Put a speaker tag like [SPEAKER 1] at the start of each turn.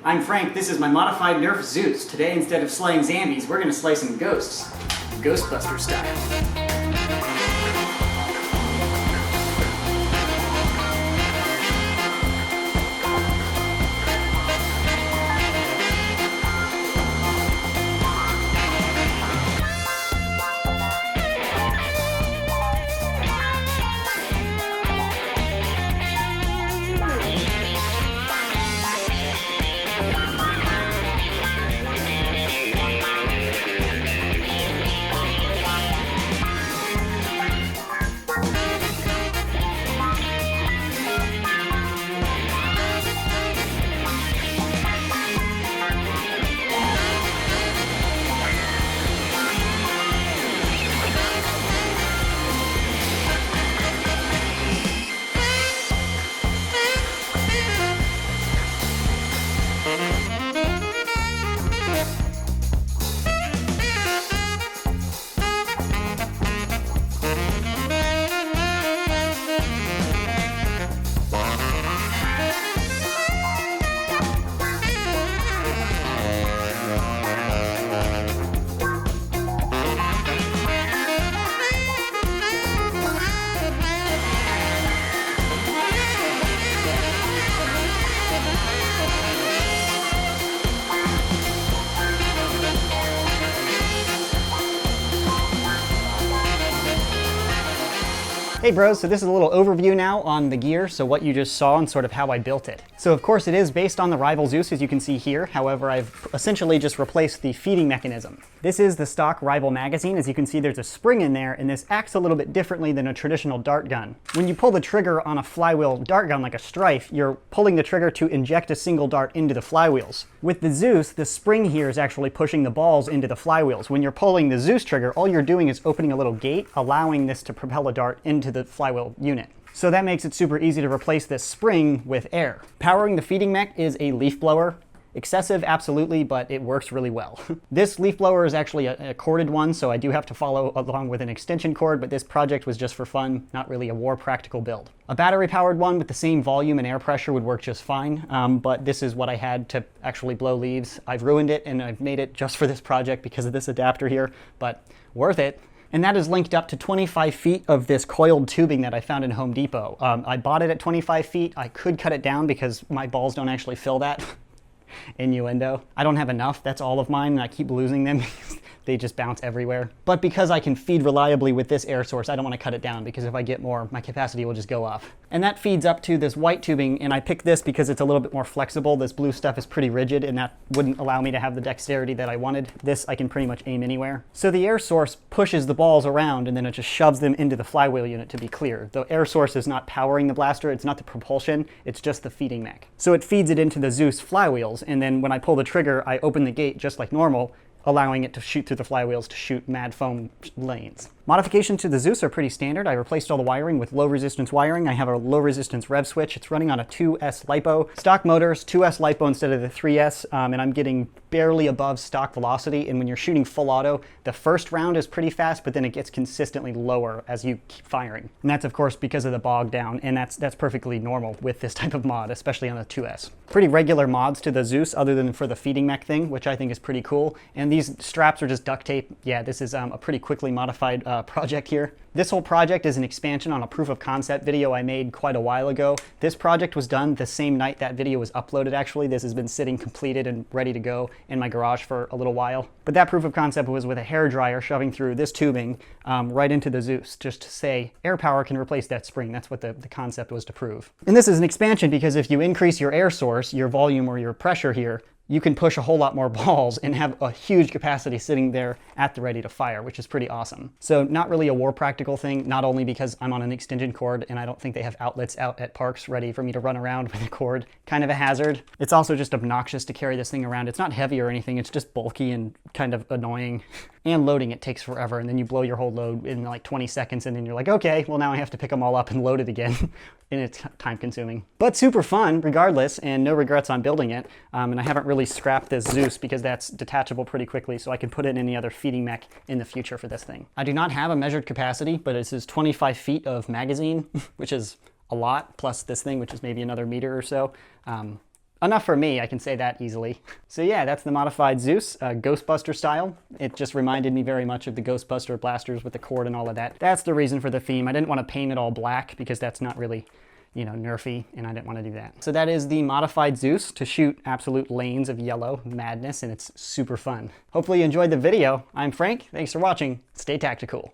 [SPEAKER 1] I'm Frank, this is my modified Nerf Zeus. Today, instead of slaying zombies, we're gonna slay some ghosts. Ghostbuster style.
[SPEAKER 2] Hey bros, so this is a little overview now on the gear, so what you just saw and sort of how I built it. So of course it is based on the Rival Zeus, as you can see here. However, I've essentially just replaced the feeding mechanism. This is the stock Rival magazine. As you can see, there's a spring in there, and this acts a little bit differently than a traditional dart gun. When you pull the trigger on a flywheel dart gun like a Strife, you're pulling the trigger to inject a single dart into the flywheels. With the Zeus, the spring here is actually pushing the balls into the flywheels. When you're pulling the Zeus trigger, all you're doing is opening a little gate, allowing this to propel a dart into the flywheel unit. So that makes it super easy to replace this spring with air. Powering the feeding mech is a leaf blower. Excessive, absolutely, but it works really well. This leaf blower is actually a corded one, so I do have to follow along with an extension cord, but this project was just for fun, not really a war practical build. A battery powered one with the same volume and air pressure would work just fine, but this is what I had to actually blow leaves. I've ruined it and I've made it just for this project because of this adapter here, but worth it. And that is linked up to 25 feet of this coiled tubing that I found in Home Depot. I bought it at 25 feet. I could cut it down because my balls don't actually fill that. Innuendo. I don't have enough. That's all of mine, and I keep losing them because they just bounce everywhere. But because I can feed reliably with this air source, I don't want to cut it down because if I get more, my capacity will just go off. And that feeds up to this white tubing, and I picked this because it's a little bit more flexible. This blue stuff is pretty rigid, and that wouldn't allow me to have the dexterity that I wanted. This I can pretty much aim anywhere. So the air source pushes the balls around, and then it just shoves them into the flywheel unit, to be clear. The air source is not powering the blaster, it's not the propulsion, it's just the feeding mech. So it feeds it into the Zeus flywheels, and then when I pull the trigger, I open the gate just like normal, allowing it to shoot through the flywheels to shoot mad foam lanes. Modifications to the Zeus are pretty standard. I replaced all the wiring with low resistance wiring. I have a low resistance rev switch. It's running on a 2S LiPo. Stock motors, 2S LiPo instead of the 3S, and I'm getting barely above stock velocity. And when you're shooting full auto, the first round is pretty fast, but then it gets consistently lower as you keep firing. And that's of course because of the bog down, and that's perfectly normal with this type of mod, especially on the 2S. Pretty regular mods to the Zeus other than for the feeding mech thing, which I think is pretty cool. And these straps are just duct tape. Yeah, this is a pretty quickly modified project here. This whole project is an expansion on a proof of concept video I made quite a while ago. This project was done the same night that video was uploaded, actually. This has been sitting completed and ready to go in my garage for a little while. But that proof of concept was with a hairdryer shoving through this tubing right into the Zeus, just to say air power can replace that spring. That's what the concept was to prove. And this is an expansion because if you increase your air source, your volume or your pressure here, you can push a whole lot more balls and have a huge capacity sitting there at the ready to fire, which is pretty awesome. So not really a war practical thing, not only because I'm on an extension cord and I don't think they have outlets out at parks ready for me to run around with a cord. Kind of a hazard. It's also just obnoxious to carry this thing around. It's not heavy or anything, it's just bulky and kind of annoying. And loading it takes forever, and then you blow your whole load in like 20 seconds, and then you're like, okay, well now I have to pick them all up and load it again. And it's time consuming. But super fun regardless, and no regrets on building it. And I haven't really scrapped this Zeus because that's detachable pretty quickly, so I can put it in any other feeding mech in the future for this thing. I do not have a measured capacity, but this is 25 feet of magazine, which is a lot, plus this thing, which is maybe another meter or so. Enough for me, I can say that easily. So yeah, that's the modified Zeus, Ghostbuster style. It just reminded me very much of the Ghostbuster blasters with the cord and all of that. That's the reason for the theme. I didn't want to paint it all black because that's not really, you know, nerfy, and I didn't want to do that. So that is the modified Zeus to shoot absolute lanes of yellow madness, and it's super fun. Hopefully you enjoyed the video. I'm Frank, thanks for watching, stay tactical.